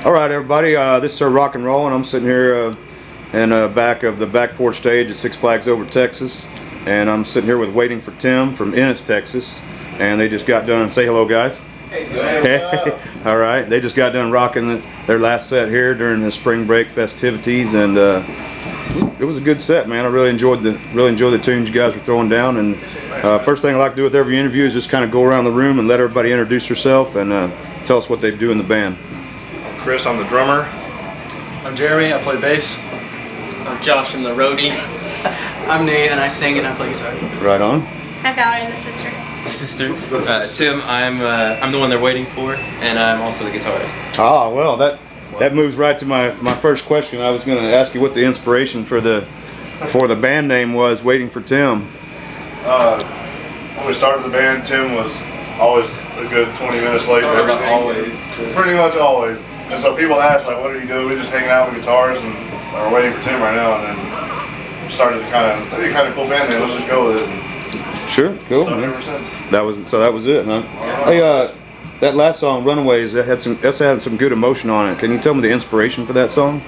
All right, everybody. This is our rock and roll, and I'm sitting here in back of the back porch stage at Six Flags Over Texas, and I'm sitting here with Waiting for Tim from Ennis, Texas, and they just got done. Say hello, guys. Hey. All right. They just got done rocking their last set here during the spring break festivities, and it was a good set, man. I really enjoyed the tunes you guys were throwing down. And first thing I like to do with every interview is just kind of go around the room and let everybody introduce herself and tell us what they do in the band. Chris, I'm the drummer. I'm Jeremy, I play bass. I'm Josh, I'm the roadie. I'm Nate, and I sing and I play guitar. Right on. Hi, Valerie, I'm the sister. Tim, I'm the one they're waiting for, and I'm also the guitarist. Ah, well, that moves right to my first question. I was going to ask you what the inspiration for the band name was, Waiting for Tim. When we started the band, Tim was always a good 20 minutes late to everything. Always. Pretty much always. And so people ask, like, what do you do? We're just hanging out with guitars and are waiting for Tim right now. And then started to that'd be a kind of cool band name. Let's just go with it. And Sure, cool. stuck ever since. That was it, huh? Hey, that last song, Runaways, that had some good emotion on it. Can you tell me the inspiration for that song?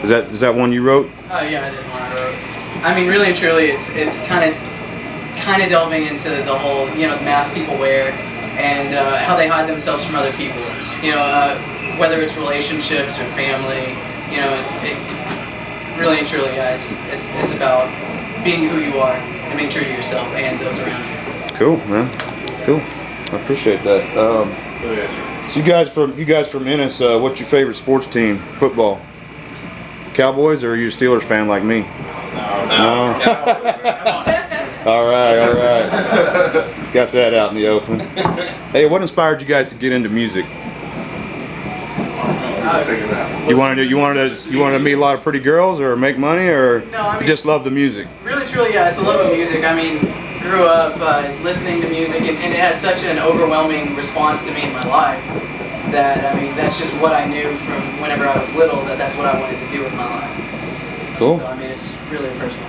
Is that one you wrote? Oh yeah, it is one I wrote. I mean, really and truly, it's kind of delving into the whole, the masks people wear and how they hide themselves from other people. Whether it's relationships or family, really and truly, yeah, it's about being who you are and being true to yourself and those around you. Cool, man. Cool. I appreciate that. So you guys from Ennis, what's your favorite sports team? Football? Cowboys, or are you a Steelers fan like me? No. All right. Got that out in the open. Hey, what inspired you guys to get into music? You wanted to meet a lot of pretty girls, or make money, or you just love the music? Really, truly, yeah, it's a love of music. I mean, grew up listening to music, and it had such an overwhelming response to me in my life that, that's just what I knew from whenever I was little, that's what I wanted to do with my life. Cool. So, it's really personal.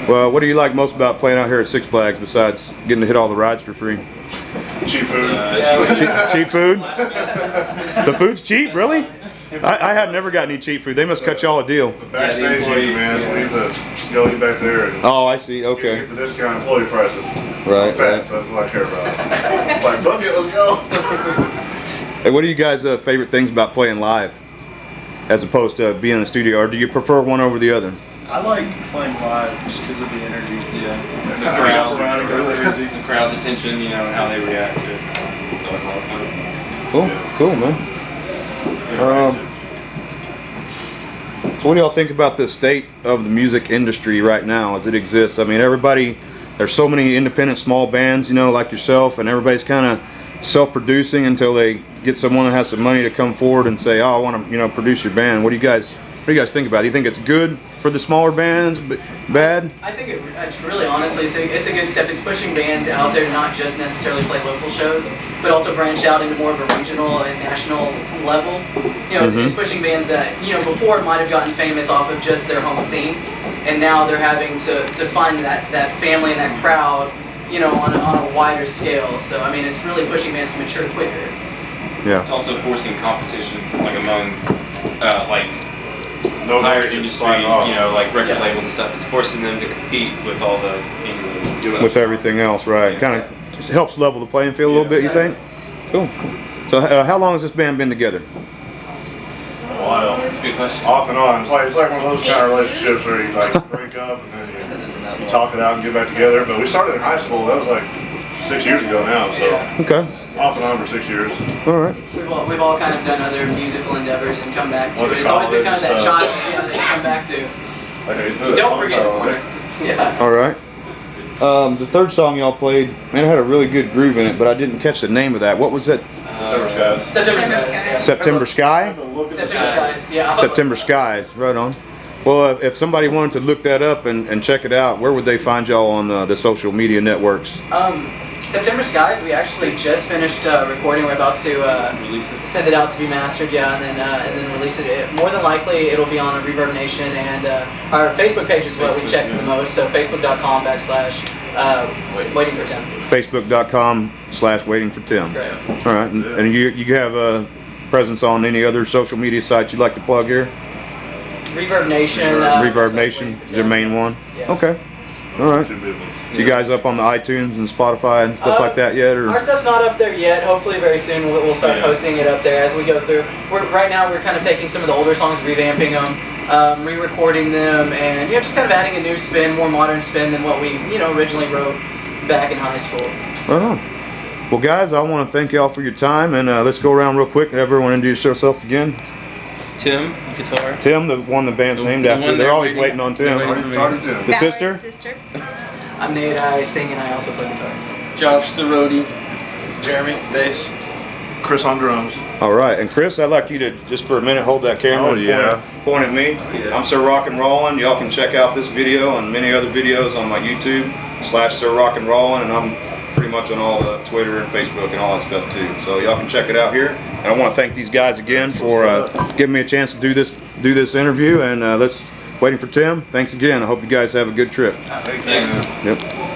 Well, what do you like most about playing out here at Six Flags besides getting to hit all the rides for free? Cheap food. Cheap food? The food's cheap, really? I have never got any cheap food. They must cut y'all a deal. The backstage, man. So we need to go eat back there and Oh, I see. Okay. get the discount employee prices. Right. I'm fat, so that's what I care about. Like, book it, let's go. Hey, what are you guys' favorite things about playing live, as opposed to being in the studio, or do you prefer one over the other? I like playing live just because of the energy. Yeah. The crowd around and go crazy. The crowd's attention, and how they react to it. It's always a lot of fun. Cool, man. So what do y'all think about the state of the music industry right now as it exists? I mean, there's so many independent small bands, like yourself, and everybody's kind of self-producing until they get someone that has some money to come forward and say, oh, I want to, produce your band. What do you guys think about it? Do you think it's good for the smaller bands, but bad? I think it's really, honestly, it's a good step. It's pushing bands out there, not just necessarily play local shows, but also branch out into more of a regional and national level. It's pushing bands that, before might have gotten famous off of just their home scene, and now they're having to find that family and that crowd, on a wider scale. So, it's really pushing bands to mature quicker. Yeah. It's also forcing competition, among, higher industry, like record labels and stuff. It's forcing them to compete with all the indie labels and stuff. With everything else, right? Kind of just helps level the playing field a little bit, you think? Cool. So how long has this band been together? A while. That's a good question. Off and on. It's like one of those kind of relationships where you break up and then you talk it out and get back together. But we started in high school. That was 6 years ago now. So Okay. off and on for 6 years. All right. We've all kind of done other musical endeavors and come back to Went it. to It's always been kind college of and that stuff. child, that you come back to. Okay, Don't forget it. Yeah. All right. The third song y'all played, man, it had a really good groove in it, but I didn't catch the name of that. What was it? September Skies. September Skies. September Sky? September Skies. Yeah. September Skies. Right on. Well, if somebody wanted to look that up and check it out, where would they find y'all on the social media networks? September Skies, we actually just finished recording. We're about to send it out to be mastered, and then release it. More than likely, it'll be on a Reverb Nation, and our Facebook page is what we check the most. So facebook.com/ Waiting for Tim. Facebook.com/Waiting for Tim. Right. All right. And you have presence on any other social media sites you'd like to plug here? Reverb Nation. Reverb Nation is your main one? Yeah. Okay. All right. Two big ones. You guys up on the iTunes and Spotify and stuff like that yet? Or? Our stuff's not up there yet. Hopefully, very soon we'll start posting it up there as we go through. Right now we're kind of taking some of the older songs, revamping them, re-recording them, and just kind of adding a new spin, more modern spin than what we originally wrote back in high school. Right on. Well, guys, I want to thank y'all for your time, and let's go around real quick and everyone introduce yourself again. Tim, guitar. Tim, the one the band's named the after. one They're they're always waiting- waiting on Tim. Talking to him. The sister? Sister. I'm Nate. I sing and I also play guitar. Josh the roadie. Jeremy, bass. Chris on drums. All right, and Chris, I'd like you to just for a minute hold that camera Oh, and yeah. point at me. I'm Sir Rock and Rollin'. Y'all can check out this video and many other videos on my YouTube /Sir Rock and Rollin', and I'm pretty much on all the Twitter and Facebook and all that stuff too. So y'all can check it out here. And I want to thank these guys again for giving me a chance to do this interview. And let's waiting for Tim. Thanks again. I hope you guys have a good trip. Thanks. Yep.